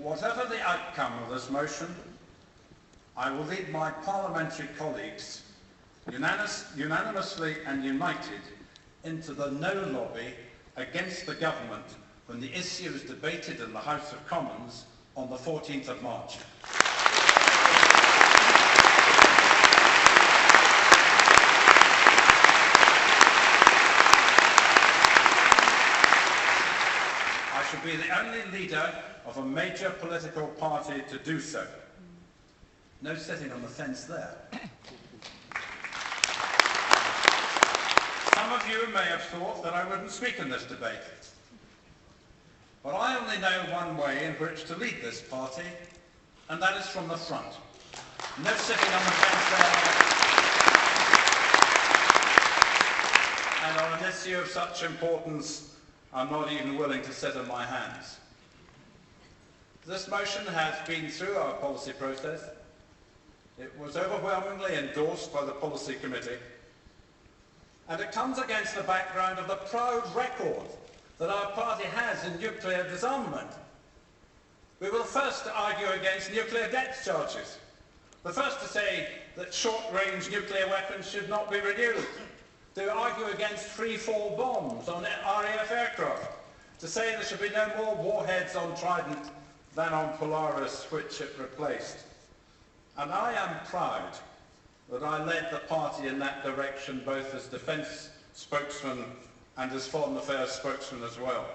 Whatever the outcome of this motion, I will lead my parliamentary colleagues unanimously and united into the no lobby against the government when the issue is debated in the House of Commons on the 14th of March. I shall be the only leader of a major political party to do so. No sitting on the fence there. Some of you may have thought that I wouldn't speak in this debate. But I only know one way in which to lead this party, and that is from the front. No sitting on the fence there. And on an issue of such importance, I'm not even willing to sit on my hands. This motion has been through our policy process. It was overwhelmingly endorsed by the Policy Committee. And it comes against the background of the proud record that our party has in nuclear disarmament. We were the first to argue against nuclear depth charges, the first to say that short-range nuclear weapons should not be renewed, to argue against free-fall bombs on RAF aircraft, to say there should be no more warheads on Trident than on Polaris, which it replaced. And I am proud that I led the party in that direction, both as defence spokesman and as foreign affairs spokesman as well.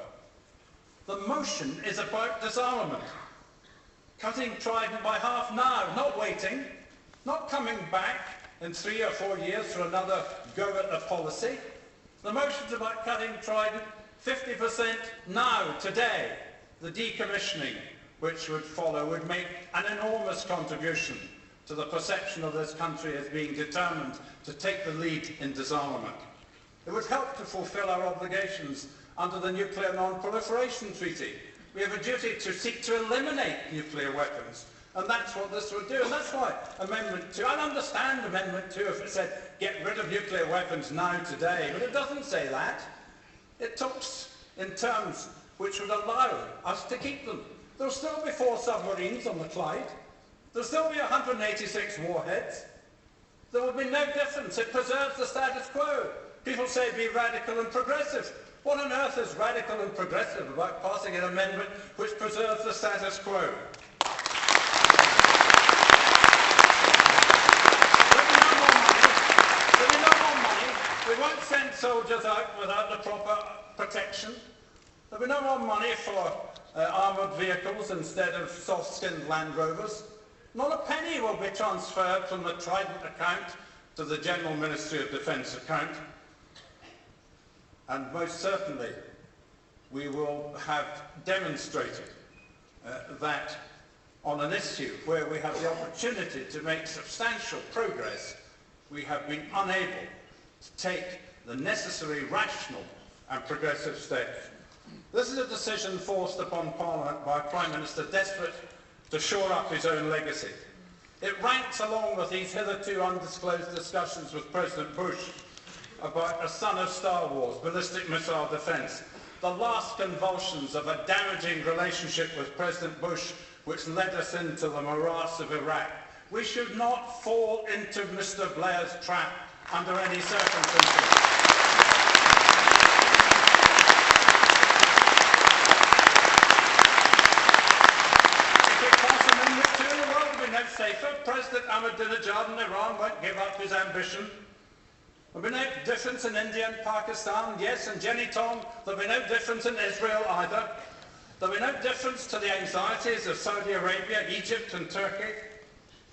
The motion is about disarmament. Cutting Trident by half now, not waiting, not coming back in 3 or 4 years for another go at the policy. The motion's about cutting Trident 50% now, today. The decommissioning which would follow would make an enormous contribution to the perception of this country as being determined to take the lead in disarmament. It would help to fulfil our obligations under the Nuclear Non-Proliferation Treaty. We have a duty to seek to eliminate nuclear weapons, and that's what this would do. And that's why Amendment 2, I'd understand Amendment 2 if it said get rid of nuclear weapons now, today, but it doesn't say that. It talks in terms which would allow us to keep them. There'll still be 4 submarines on the Clyde. There'll still be 186 warheads. There will be no difference. It preserves the status quo. People say be radical and progressive. What on earth is radical and progressive about passing an amendment which preserves the status quo? There'll be no more money. We won't send soldiers out without the proper protection. There'll be no more money for armoured vehicles instead of soft-skinned Land Rovers. Not a penny will be transferred from the Trident account to the General Ministry of Defence account. And most certainly, we will have demonstrated that on an issue where we have the opportunity to make substantial progress, we have been unable to take the necessary rational and progressive steps. This is a decision forced upon Parliament by a Prime Minister desperate to shore up his own legacy. It ranks along with these hitherto undisclosed discussions with President Bush about a son of Star Wars, ballistic missile defence, the last convulsions of a damaging relationship with President Bush which led us into the morass of Iraq. We should not fall into Mr. Blair's trap under any circumstances. Safer. President Ahmadinejad in Iran won't give up his ambition. There'll be no difference in India and Pakistan, yes, and Jenny Tom, there'll be no difference in Israel either. There'll be no difference to the anxieties of Saudi Arabia, Egypt and Turkey.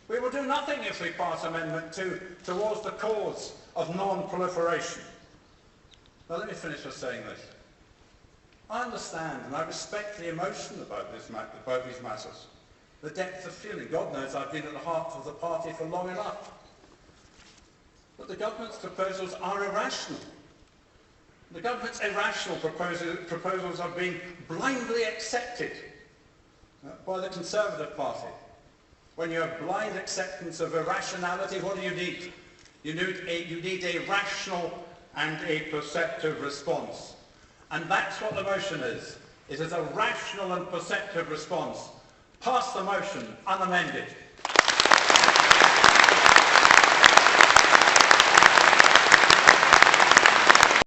We will do nothing if we pass Amendment 2 towards the cause of non-proliferation. Now let me finish by saying this. I understand and I respect the emotion about these matters. The depth of feeling. God knows I've been at the heart of the party for long enough. But the government's proposals are irrational. The government's irrational proposals are being blindly accepted by the Conservative Party. When you have blind acceptance of irrationality, what do you need? You need a rational and a perceptive response. And that's what the motion is. It is a rational and perceptive response pass the motion unamended.